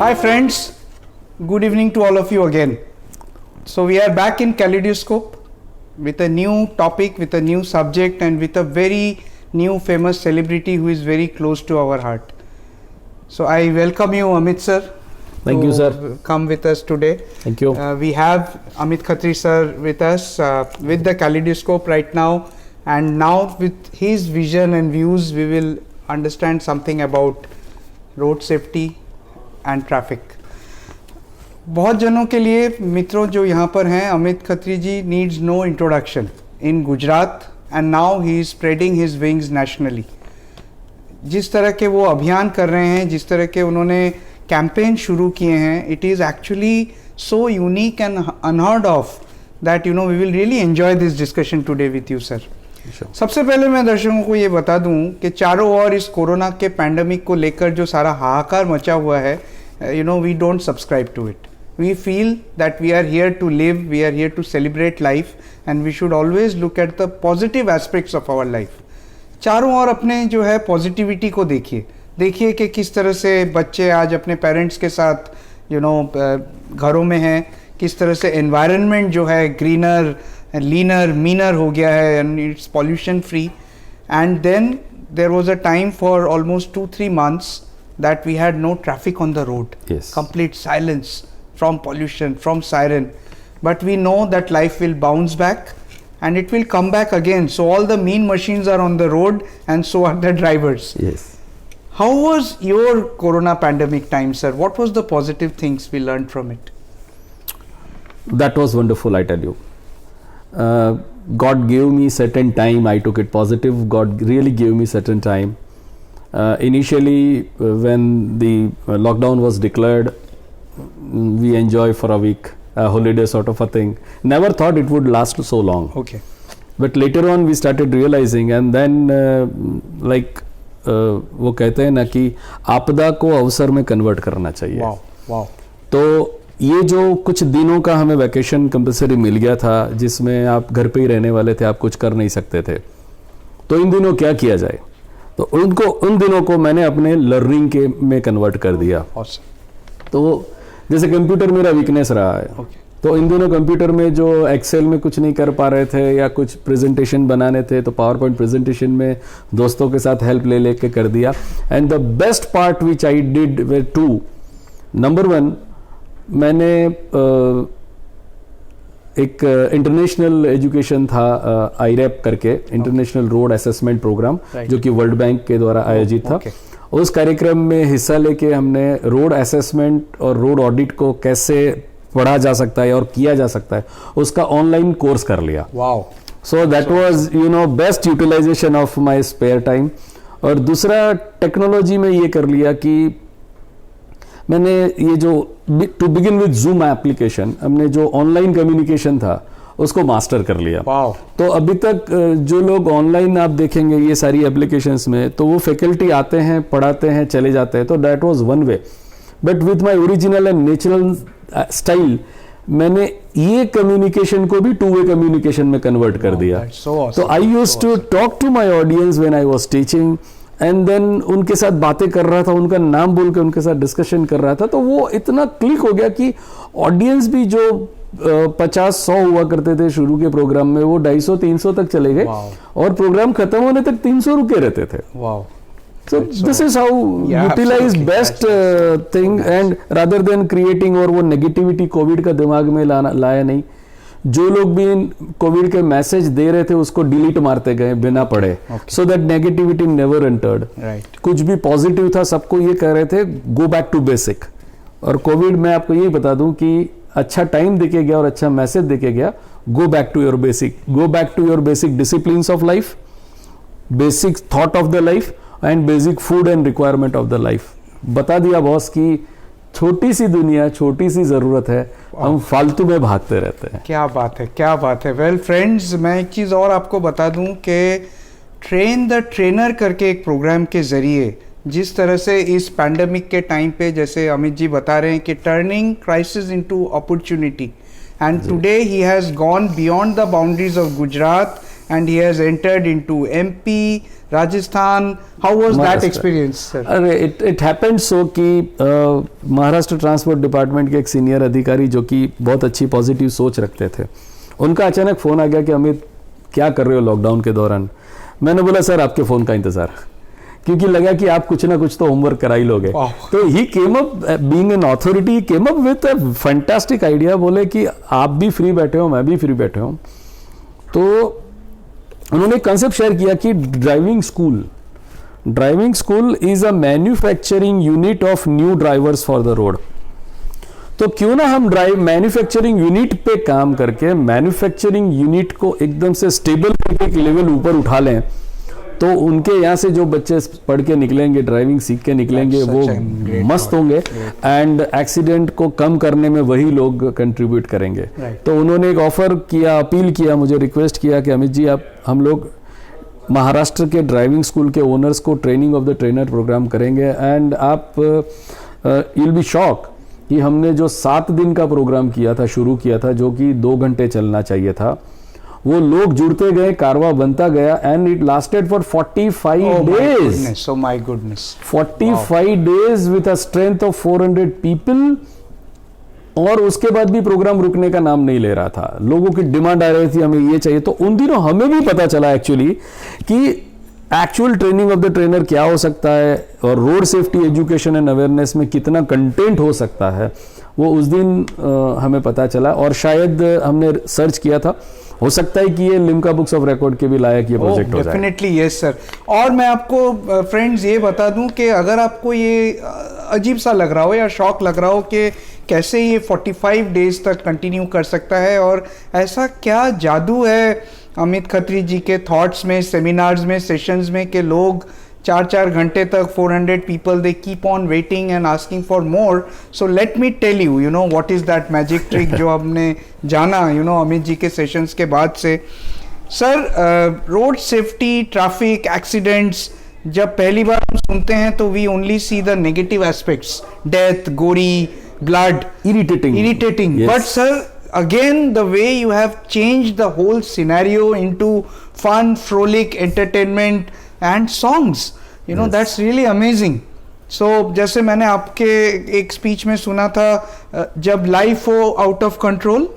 Hi friends, good evening to all of you again. So we are back in Kaleidoscope with a new topic, with a new subject and with a very new famous celebrity who is very close to our heart. So I welcome you Amit sir. Thank you sir. Come with us today. Thank you. We have Amit Khatri sir with us with the Kaleidoscope right now, and now with his vision and views we will understand something about road safety and traffic. बहुत जनों के लिए मित्रों जो यहाँ पर हैं, Amit Khatri ji needs no introduction in Gujarat and now he is spreading his wings nationally. जिस तरह के वो अभियान कर रहे हैं, जिस तरह के उन्होंने कैंपेन शुरू किए हैं, it is actually so unique and unheard of that you know we will really enjoy this discussion today with you sir. सबसे पहले मैं दर्शकों को ये बता दूं कि चारों ओर इस कोरोना के पैंडमिक को लेकर जो सारा हाहाकार मचा हुआ है, you know, we don't subscribe to it. We feel that we are here to live, we are here to celebrate life, and we should always look at the positive aspects of our life. चारों ओर अपने जो है positivity को देखिए कि किस तरह से बच्चे आज अपने पेरेंट्स के साथ घरों में हैं, किस तरह से एनवायरनमेंट जो है ग्रीनर लीनर मीनर हो गया है and it's pollution free. And then there was a time for almost 2-3 months that we had no traffic on the road. Yes. Complete silence from pollution, from siren. But we know that life will bounce back and it will come back again. So all the mean machines are on the road and so are the drivers. Yes. How was your corona pandemic time, sir? What was the positive things we learned from it? That was wonderful, I tell you. God gave me certain time. I took it positive. God really gave me certain time. Initially, when the lockdown was declared, we enjoy for a week, a holiday sort of a thing. Never thought it would last so long. Okay. But later on, we started realizing, and then वो कहते हैं ना कि आपदा को अवसर में convert करना चाहिए. Wow, wow. तो ये जो कुछ दिनों का हमें वैकेशन कंपल्सरी मिल गया था, जिसमें आप घर पे ही रहने वाले थे, आप कुछ कर नहीं सकते थे, तो इन दिनों क्या किया जाए, तो उन दिनों को मैंने अपने लर्निंग के में कन्वर्ट कर दिया. तो जैसे कंप्यूटर मेरा वीकनेस रहा है, तो इन दिनों कंप्यूटर में जो एक्सेल में कुछ नहीं कर पा रहे थे या कुछ प्रेजेंटेशन बनाने थे, तो पावर पॉइंट प्रेजेंटेशन में दोस्तों के साथ हेल्प ले लेके कर दिया. And the best part which I did way 2. Number 1, मैंने एक इंटरनेशनल एजुकेशन था आईरैप करके, इंटरनेशनल रोड असेसमेंट प्रोग्राम, जो कि वर्ल्ड बैंक के द्वारा आयोजित था. उस कार्यक्रम में हिस्सा लेके हमने रोड असेसमेंट और रोड ऑडिट को कैसे पढ़ा जा सकता है और किया जा सकता है, उसका ऑनलाइन कोर्स कर लिया. Wow. So that was best utilization of my spare time. और दूसरा, टेक्नोलॉजी में ये कर लिया कि मैंने ये जो to begin with Zoom application, हमने जो ऑनलाइन कम्युनिकेशन था उसको मास्टर कर लिया. Wow. तो अभी तक जो लोग ऑनलाइन आप देखेंगे ये सारी एप्लीकेशंस में, तो वो फैकल्टी आते हैं, पढ़ाते हैं, चले जाते हैं, तो that was one way. But with my original and natural style, मैंने ये कम्युनिकेशन को भी 2-way कम्युनिकेशन में कन्वर्ट कर दिया. तो I used to talk to my audience when I was teaching, and then उनके साथ बातें कर रहा था, उनका नाम बोल के उनके साथ डिस्कशन कर रहा था. तो वो इतना क्लिक हो गया कि ऑडियंस भी जो 50-100 हुआ करते थे शुरू के प्रोग्राम में, वो 250-300 तक चले गए. और प्रोग्राम खत्म होने तक 300 रुके रहते थे. So this is how utilize best thing, and rather than creating और वो नेगेटिविटी कोविड का दिमाग में लाया नहीं. जो लोग भी कोविड के मैसेज दे रहे थे उसको डिलीट मारते गए बिना पढ़े, so that negativity never entered. कुछ भी पॉजिटिव था सबको ये कह रहे थे गो बैक टू बेसिक. और कोविड में आपको यही बता दूं कि अच्छा टाइम देके गया और अच्छा मैसेज देके गया. Go back to your basic, go back to your basic disciplines of life, basic thought of the life and basic food and requirement of the life. बता दिया बॉस कि छोटी सी दुनिया, छोटी सी जरूरत है, हम फालतू में भागते रहते हैं. क्या बात है, क्या बात है. वेल फ्रेंड्स, मैं एक चीज़ और आपको बता दूं कि ट्रेन द ट्रेनर करके एक प्रोग्राम के ज़रिए जिस तरह से इस पैंडमिक के टाइम पे, जैसे अमित जी बता रहे हैं कि turning crisis into opportunity, and today he has gone beyond the boundaries of Gujarat and he has entered into MP, Rajasthan. How was that Maharashtra. experience, sir? अरे इट हैपेंड सो कि Maharashtra transport department के एक senior अधिकारी जो कि बहुत अच्छी positive सोच रखते थे, उनका अचानक फ़ोन आ गया कि अमित क्या कर रहे हो लॉकडाउन के दौरान। मैंने बोला सर आपके फ़ोन का इंतज़ार, क्योंकि लगा कि आप कुछ ना कुछ तो होमवर्क करा ही लोगे। तो he came up being an authority, came up with a fantastic idea. बोले कि आप भी फ्री बैठे हो, मैं भी फ्री बैठे हूँ, तो उन्होंने कंसेप्ट शेयर किया कि driving school is a manufacturing unit of new drivers for the road. तो क्यों ना हम मैन्युफैक्चरिंग यूनिट पे काम करके मैन्युफैक्चरिंग यूनिट को एकदम से स्टेबल करके एक लेवल ऊपर उठा लें, तो उनके यहाँ से जो बच्चे पढ़ के निकलेंगे, ड्राइविंग सीख के निकलेंगे, वो मस्त होंगे एंड एक्सीडेंट को कम करने में वही लोग कंट्रीब्यूट करेंगे। तो उन्होंने एक ऑफर किया, अपील किया, मुझे रिक्वेस्ट किया कि अमित जी आप हम लोग महाराष्ट्र के ड्राइविंग स्कूल के ओनर्स को training of the trainer program करेंगे एंड आप यू विल बी शॉक कि हमने जो 7 दिन का प्रोग्राम किया था, शुरू किया था, जो कि 2 घंटे चलना चाहिए था, वो लोग जुड़ते गए, कारवा बनता गया and it lasted for 45 days. Oh my goodness. 45 days with a strength of 400 people. और उसके बाद भी प्रोग्राम रुकने का नाम नहीं ले रहा था। लोगों की डिमांड आ रही थी हमें ये चाहिए। तो उन दिनों हमें भी पता चला एक्चुअली कि actual training of the trainer क्या हो सकता है और road safety education and awareness में कितना कंटेंट हो सकता है, वो उस दिन हमें पता चला। और शायद हमने सर्च किया था, हो सकता है कि ये लिम्का बुक्स ऑफ रिकॉर्ड के भी लायक ये प्रोजेक्ट हो जाए। Definitely yes sir. और मैं आपको फ्रेंड्स ये बता दूं कि अगर आपको ये अजीब सा लग रहा हो या शॉक लग रहा हो कि कैसे ये 45 डेज तक कंटिन्यू कर सकता है और ऐसा क्या जादू है अमित खत्री जी के थॉट्स में, सेमिनार्स में, सेशंस में, कि लोग 4-4 घंटे तक 400 people they keep on waiting and asking for more. So let me tell you, you know what is that magic trick जो हमने जाना, you know, अमित जी के सेशंस के बाद से। Sir road safety, traffic accidents जब पहली बार हम सुनते हैं तो we only see the negative aspects, death, gory, blood, irritating. Yes. But sir, again the way you have changed the whole scenario into fun, frolic, entertainment and songs, you know, that's really amazing. So जैसे मैंने आपके एक speech में सुना था, जब life हो out of control,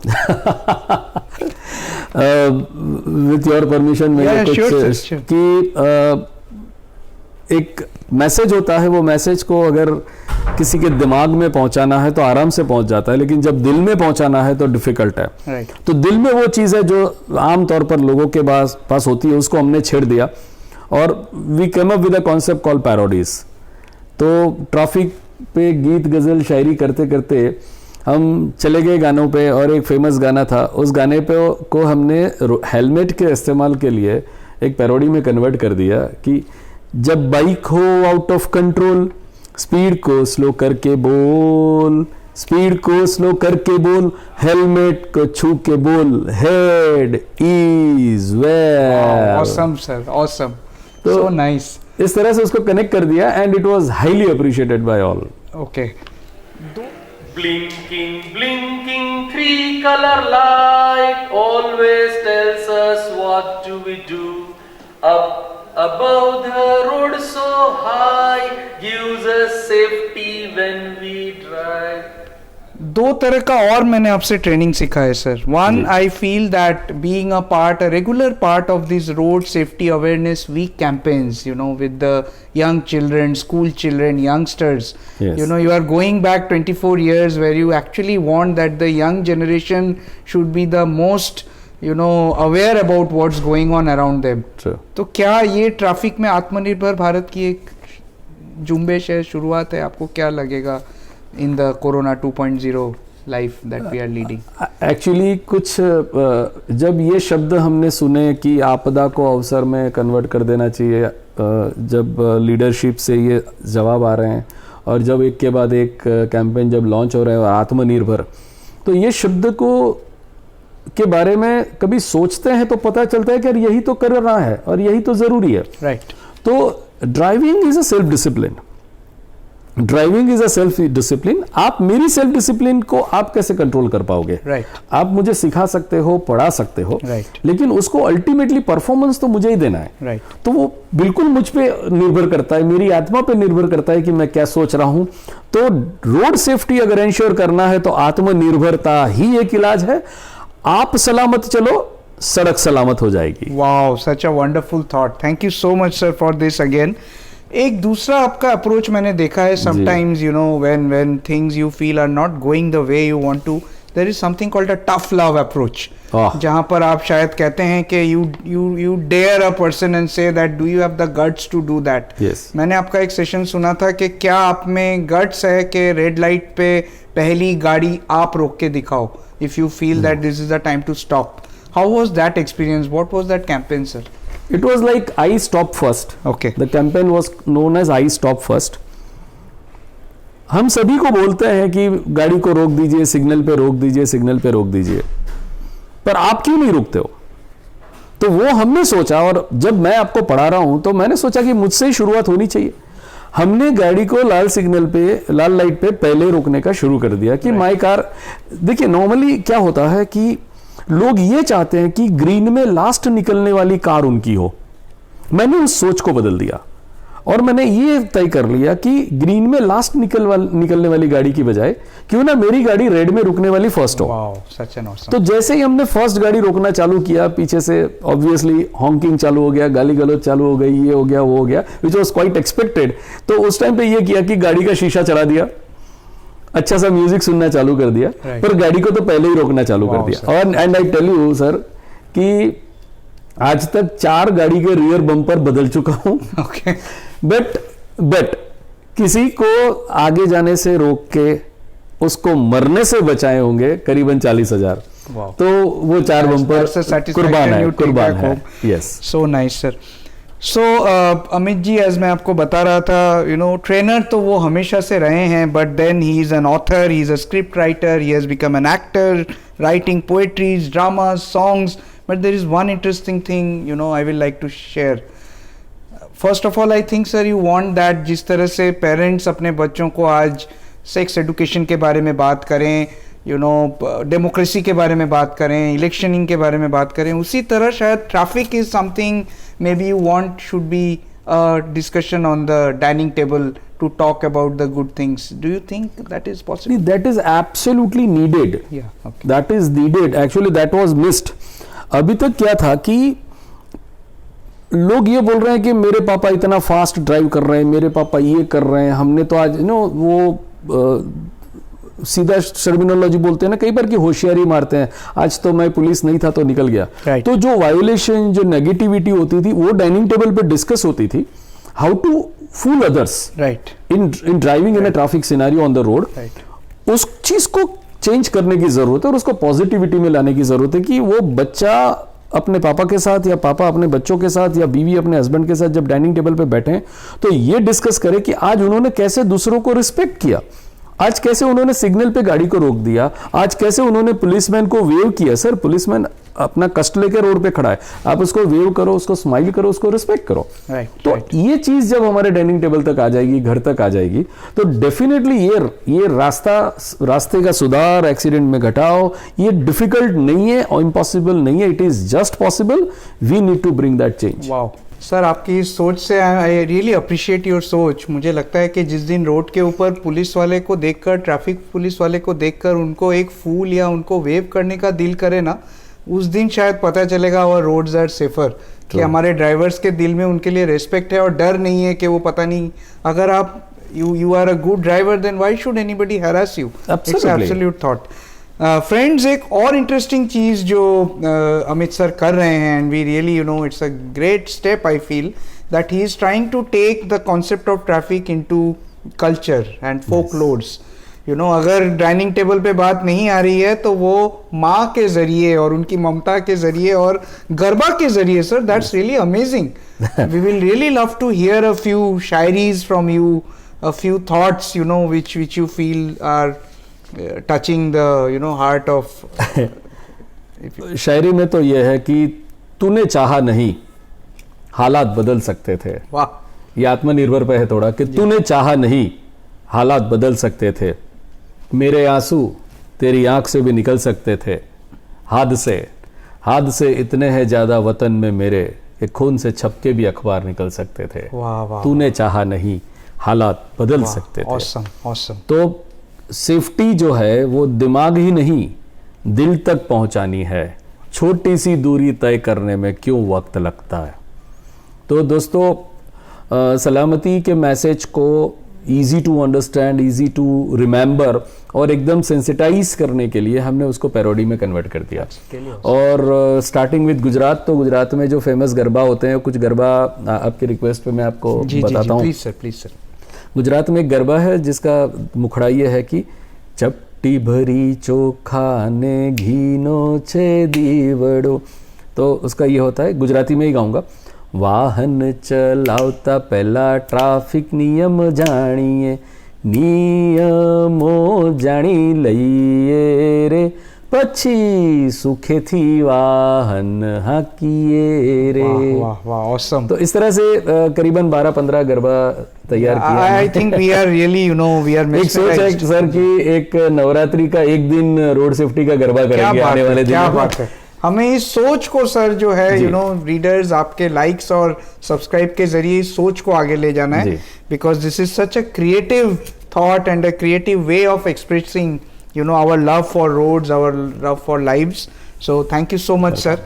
with your permission मैं कुछ कि एक मैसेज होता है, वो मैसेज को अगर किसी के दिमाग में पहुंचाना है तो आराम से पहुंच जाता है, लेकिन जब दिल में पहुंचाना है तो डिफिकल्ट है। Right. तो दिल में वो चीज़ है जो आमतौर पर लोगों के पास होती है, उसको हमने छेड़ दिया और we come up with a concept call parodies. तो ट्रैफिक पे गीत, गजल, शायरी करते करते हम चले गए गानों पे, और एक फेमस गाना था, उस गाने पे को हमने हेलमेट के इस्तेमाल के लिए एक पैरोडी में कन्वर्ट कर दिया कि जब बाइक हो आउट ऑफ कंट्रोल, स्पीड को स्लो करके बोल, स्पीड को स्लो करके बोल, हेलमेट को छू के बोल, head is well. Awesome sir, awesome, तो सो नाइस। इस तरह से उसको कनेक्ट कर दिया and it was highly appreciated by all. Okay. Blinking, blinking, 3-color light always tells us what do we do. Up above the road so high gives us safety when we drive. दो तरह का और मैंने आपसे training सीखा है sir. One, I feel that being a part, a regular part of this road safety awareness week campaigns, you know, with the young children, school children, youngsters, Yes. you know, you are going back 24 years where you actually want that the young generation should be the most, you know, aware about what's going on around them. True. तो क्या ये traffic में आत्मनिर्भर भारत की एक जुम्बेश है, शुरुआत है? आपको क्या लगेगा in the corona 2.0 life that we are leading? Actually कुछ जब ये शब्द हमने सुने कि आपदा को अवसर में कन्वर्ट कर देना चाहिए, जब लीडरशिप से ये जवाब आ रहे हैं और जब एक के बाद एक कैंपेन जब लॉन्च हो रहा है और आत्मनिर्भर, तो ये शब्द को के बारे में कभी सोचते हैं तो पता चलता है कि यार यही तो कर रहा है और यही तो ज़रूरी है। राइट। तो driving is a self discipline driving is a self discipline. आप मेरी सेल्फ डिसिप्लिन को आप कैसे कंट्रोल कर पाओगे? Right. आप मुझे सिखा सकते हो, पढ़ा सकते हो, Right. लेकिन उसको अल्टीमेटली परफॉर्मेंस तो मुझे ही देना है। Right. तो वो बिल्कुल मुझ पे निर्भर करता है, मेरी आत्मा पे निर्भर करता है कि मैं क्या सोच रहा हूं। तो रोड सेफ्टी अगर इंश्योर करना है तो आत्मनिर्भरता ही एक इलाज है। आप सलामत चलो, सड़क सलामत हो जाएगी। Wow, such a wonderful thought. Thank you so much, sir, for this again. एक दूसरा आपका अप्रोच मैंने देखा है, sometimes you know when things you feel are not going the way you want to, there is something called a tough love approach, जहां पर आप शायद कहते हैं कि you dare a person and say that do you have the guts to do that. मैंने आपका एक सेशन सुना था कि क्या आप में गट्स है कि रेड लाइट पे पहली गाड़ी आप रोक के दिखाओ if you feel that this is the time to stop. How was that experience? What was that campaign, sir? It was like I stop first. Okay. The campaign was known as I stop first. हम सभी को बोलते हैं कि गाड़ी को रोक दीजिए, सिग्नल पे रोक दीजिए, सिग्नल पे रोक दीजिए, पर आप क्यों नहीं रुकते हो? तो वो हमने सोचा, और जब मैं आपको पढ़ा रहा हूं तो मैंने सोचा कि मुझसे ही शुरुआत होनी चाहिए। हमने गाड़ी को लाल सिग्नल पे, लाल लाइट पे पहले रोकने का शुरू कर दिया कि माई कार। देखिए नॉर्मली क्या होता है कि लोग ये चाहते हैं कि ग्रीन में लास्ट निकलने वाली कार उनकी हो। मैंने उस सोच को बदल दिया और मैंने ये तय कर लिया कि ग्रीन में लास्ट निकलने वाली गाड़ी की बजाय क्यों ना मेरी गाड़ी रेड में रुकने वाली फर्स्ट हो। Wow, such an awesome. तो जैसे ही हमने फर्स्ट गाड़ी रोकना चालू किया, पीछे से ऑब्वियसली हॉन्किंग चालू हो गया, गाली गलौज चालू हो गई, ये हो गया, वो हो गया, विच वॉज क्वाइट एक्सपेक्टेड। तो उस टाइम पे ये किया कि गाड़ी का शीशा चढ़ा दिया, अच्छा सा म्यूजिक सुनना चालू कर दिया, पर गाड़ी को तो पहले ही रोकना चालू कर दिया। और and I tell you sir कि आज तक 4 गाड़ी के रियर बम्पर बदल चुका हूं। Okay. बट किसी को आगे जाने से रोक के उसको मरने से बचाए होंगे करीबन 40,000। Wow. तो वो 4 बम्पर कुर्बान है। Yes, so nice sir. So Amit ji, as मैं आपको बता रहा था, यू नो ट्रेनर तो वो हमेशा से रहे हैं, but then he is an author, he is a script writer, he has become an actor, writing poetries, dramas, songs, but there is one interesting thing, you know, I will like to share. First of all I think sir you want that जिस तरह से parents अपने बच्चों को आज sex education के बारे में बात करें, यू नो डेमोक्रेसी के बारे में बात करें, इलेक्शनिंग के बारे में बात करें, उसी तरह शायद traffic is something maybe you want should be a discussion on the dining table to talk about the good things. Do you think that is possible? that is absolutely needed. Yeah, okay. That is needed. Actually that was missed. अभी तक क्या था कि लोग ये बोल रहे हैं कि मेरे पापा इतना फास्ट ड्राइव कर रहे हैं, मेरे पापा ये कर रहे हैं, हमने तो आज वो सीधा टर्मिनोलॉजी बोलते हैं ना कई बार कि होशियारी मारते हैं, आज तो मैं पुलिस नहीं था तो निकल गया। Right. तो जो वायोलेशन, जो नेगेटिविटी होती थी वो डाइनिंग टेबल पे डिस्कस होती थी, how to fool others Right. In driving in a traffic scenario on the road. उस चीज को चेंज करने की जरूरत है और उसको पॉजिटिविटी में लाने की जरूरत है कि वो बच्चा अपने पापा के साथ या पापा अपने बच्चों के साथ या बीवी अपने हस्बैंड के साथ जब डाइनिंग टेबल पे बैठे तो ये डिस्कस करे कि आज उन्होंने कैसे दूसरों को रिस्पेक्ट किया, आज कैसे उन्होंने सिग्नल पे गाड़ी को रोक दिया, आज कैसे उन्होंने पुलिसमैन को वेव किया। सर पुलिसमैन अपना कष्ट लेकर रोड पे खड़ा है, आप उसको वेव करो, उसको स्माइल करो, उसको रिस्पेक्ट करो। तो ये चीज जब हमारे डाइनिंग टेबल तक आ जाएगी, घर तक आ जाएगी, तो डेफिनेटली ये रास्ते का सुधार, एक्सीडेंट में घटाओ, ये डिफिकल्ट नहीं है और इम्पॉसिबल नहीं है, it is just possible. We need to bring that change. Wow sir, आपकी इस सोच से आई रियली अप्रिशिएट योर सोच। मुझे लगता है कि जिस दिन रोड के ऊपर पुलिस वाले को देखकर, ट्रैफिक पुलिस वाले को देखकर उनको एक फूल या उनको वेव करने का दिल करे ना, उस दिन शायद पता चलेगा और रोड्स आर सेफर, कि हमारे ड्राइवर्स के दिल में उनके लिए रेस्पेक्ट है और डर नहीं है कि वो पता नहीं, अगर आप you are a good driver then why should anybody harass you? Absolutely. It's an absolute thought. Friends एक और इंटरेस्टिंग चीज जो अमित सर कर रहे हैं, and we really you know it's a great step, I feel that he is trying to take the concept of traffic into culture and folklores. You know अगर dining table पे बात नहीं आ रही है तो वो माँ के जरिए और उनकी ममता के जरिए और गरबा के जरिए, sir that's really amazing. We will really love to hear a few shayaris from you, a few thoughts you know which you feel are touching the you know heart of शायरी में तो यह है कि तूने चाहा नहीं हालात बदल सकते थे। वाह, ये आत्मनिर्भर पे है थोड़ा कि तूने चाहा नहीं हालात बदल सकते थे, मेरे आंसू तेरी आंख से भी निकल सकते थे, हादसे इतने हैं ज्यादा वतन में मेरे कि खून से छपके भी अखबार निकल सकते थे, वाह वाह, तूने चाहा नहीं हालात बदल सकते थे। Awesome awesome. तो सेफ्टी जो है वो दिमाग ही नहीं दिल तक पहुंचानी है, छोटी सी दूरी तय करने में क्यों वक्त लगता है। तो दोस्तों सलामती के मैसेज को easy to understand, easy to remember और एकदम सेंसिटाइज करने के लिए हमने उसको पैरोडी में कन्वर्ट कर दिया। और स्टार्टिंग विद गुजरात, तो गुजरात में जो फेमस गरबा होते हैं, कुछ गरबा आपकी रिक्वेस्ट पे मैं आपको बताता हूँ। Please sir. गुजरात में एक गरबा है जिसका मुखड़ा ये है कि चपटी भरी चोखा ने घीनो छे दीवड़ो। तो उसका ये होता है, गुजराती में ही गाऊंगा। वाहन चलावता पहला ट्राफिक नियम जानिए, नियमो जानी लईए रे, पछी सुखेथी वाहन हाकिए रे। वाह वाह, ऑसम। तो इस तरह से करीबन 12-15 गरबा तैयार किया। I think we are really we are एक सोच है सर कि एक नवरात्रि का एक दिन रोड सेफ्टी का गरबा करेंगे आने वाले दिनों में। क्या बात है। हमें इस सोच को सर जो है रीडर्स आपके लाइक्स और सब्सक्राइब के जरिए इस सोच को आगे ले जाना है, because this is such a creative thought and a creative way of expressing our love for roads, our love for lives. So thank you so much sir.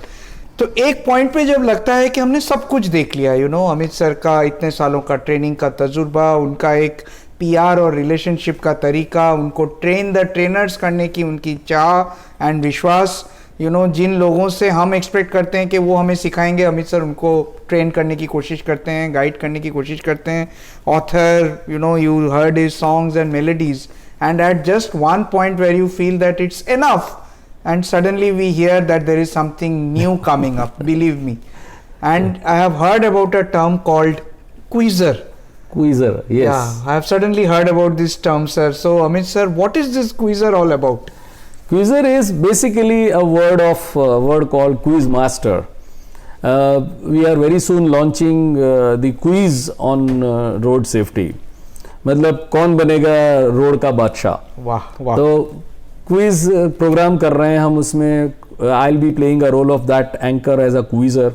तो एक पॉइंट पे जब लगता है कि हमने सब कुछ देख लिया, अमित सर का इतने सालों का ट्रेनिंग का तजुर्बा, उनका एक PR और रिलेशनशिप का तरीका, उनको ट्रेन द ट्रेनर्स करने की उनकी चाह एंड विश्वास, जिन लोगों से हम एक्सपेक्ट करते हैं कि वो हमें सिखाएंगे, अमित सर उनको ट्रेन करने की कोशिश करते हैं, गाइड करने की कोशिश करते हैं। Author, you heard his songs and melodies, and at just one point where you feel that it's enough, and suddenly we hear that there is something new coming up, believe me. And I have heard about a term called quizzer. Quizzer, yes. Yeah, I have suddenly heard about this term, sir. So Amit sir, what is this quizzer all about? Quizzer is basically a word called quiz master. We are very soon launching the quiz on road safety. मतलब कौन बनेगा road का बादशाह। वाह वाह। तो quiz programme कर रहे हैं हम, उसमें I will be playing a role of that anchor as a quizzer.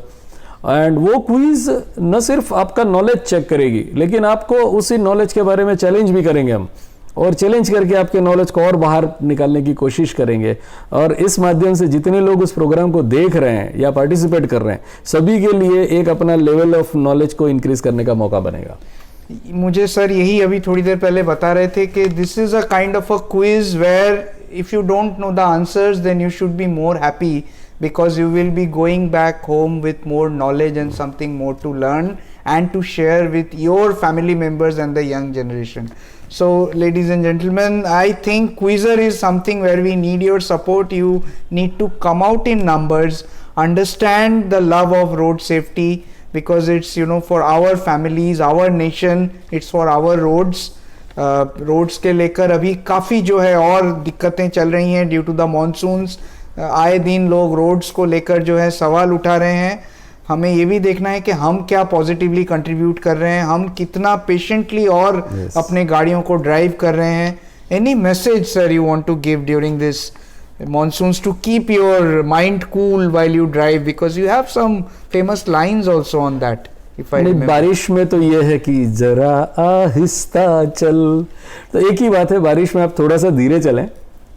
And वो क्विज न सिर्फ आपका नॉलेज चेक करेगी, लेकिन आपको उसी नॉलेज के बारे में चैलेंज भी करेंगे हम, और चैलेंज करके आपके नॉलेज को और बाहर निकालने की कोशिश करेंगे। और इस माध्यम से जितने लोग उस प्रोग्राम को देख रहे हैं या पार्टिसिपेट कर रहे हैं, सभी के लिए एक अपना लेवल ऑफ नॉलेज को इंक्रीज करने का मौका बनेगा। मुझे सर यही अभी थोड़ी देर पहले बता रहे थे कि this is a kind of a quiz where if you don't know the answers then you should be more happy, because you will be going back home with more knowledge and something more to learn and to share with your family members and the young generation. So ladies and gentlemen, I think quizzer is something where we need your support. You need to come out in numbers, understand the love of road safety, because it's for our families, our nation, it's for our roads. Roads के लेकर अभी काफ़ी जो है और दिक्कतें चल रही हैं ड्यू टू द मानसून्स। आए दिन लोग रोड्स को लेकर जो है सवाल उठा रहे हैं। हमें ये भी देखना है कि हम क्या पॉजिटिवली कंट्रीब्यूट कर रहे हैं, हम कितना पेशेंटली और अपने गाड़ियों को ड्राइव कर रहे हैं। Any message sir you want to give during this monsoons to keep your mind cool while you drive, because you have some famous lines also on that, if I remember. बारिश में तो ये है कि जरा आहिस्ता चल, तो एक ही बात है, बारिश में आप थोड़ा सा धीरे चलें,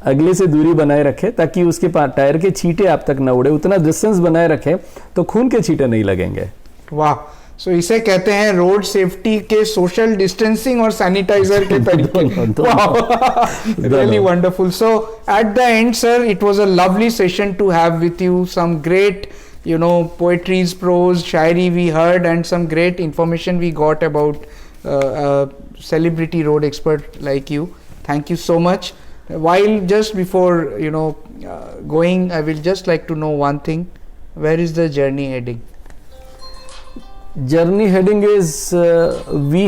अगले से दूरी बनाए रखें ताकि उसके टायर के छींटे आप तक न उड़े, उतना डिस्टेंस बनाए रखें तो खून के छींटे नहीं लगेंगे। वाह। सो इसे कहते हैं रोड सेफ्टी के सोशल डिस्टेंसिंग और सैनिटाइजर के तरीके। Really wonderful. So at the end sir, it was a lovely session to have with you. Some great poetries, prose, shairi we heard, and some great information we got about a celebrity road expert like you. Thank you so much. While just before going, I will just like to know one thing. Where is the journey heading? Journey heading is we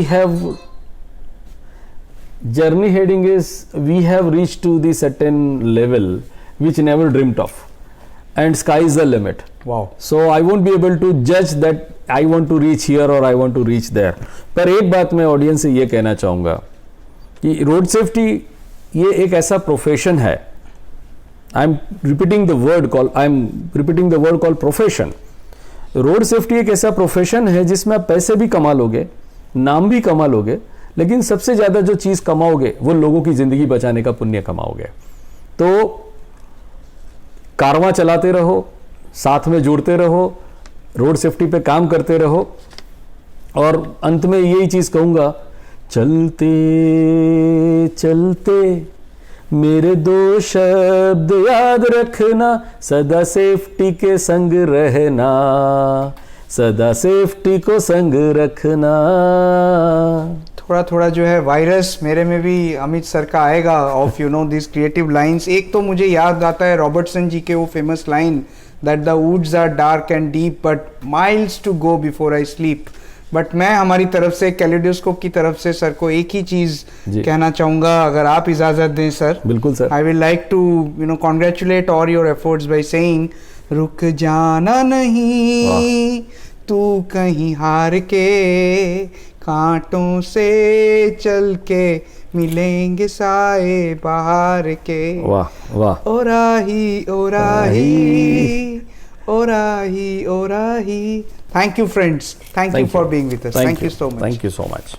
have reached to the certain level which never dreamt of, and sky is the limit. Wow. So I won't be able to judge that I want to reach here or I want to reach there. पर एक बात मैं audience से ये कहना चाहूँगा कि road safety ये एक ऐसा प्रोफेशन है, I am repeating the word call profession. Road safety एक ऐसा प्रोफेशन है जिसमें आप पैसे भी कमा लोगे, नाम भी कमा लोगे, लेकिन सबसे ज्यादा जो चीज कमाओगे वो लोगों की जिंदगी बचाने का पुण्य कमाओगे। तो कारवां चलाते रहो, साथ में जुड़ते रहो, रोड सेफ्टी पे काम करते रहो, और अंत में यही चीज कहूंगा, चलते चलते मेरे दो शब्द याद रखना, सदा सेफ्टी के संग रहना, सदा सेफ्टी को संग रखना। थोड़ा थोड़ा जो है वायरस मेरे में भी अमित सर का आएगा of you know this creative lines. एक तो मुझे याद आता है रॉबर्टसन जी के वो famous line that the woods are dark and deep but miles to go before I sleep. But मैं हमारी तरफ से कैलिडोस्कोप की तरफ से सर को एक ही चीज कहना चाहूंगा, अगर आप इजाजत दें सर। बिल्कुल sir. I will like to you know congratulate all your efforts by saying, रुक जाना नहीं तू कहीं हार के, कांटों से चल के मिलेंगे साए बाहर के। वाह वाह। ओ राही ओ राही ओ राही ओ राही। Thank you friends, thank you for being with us, thank you so much. Thank you so much.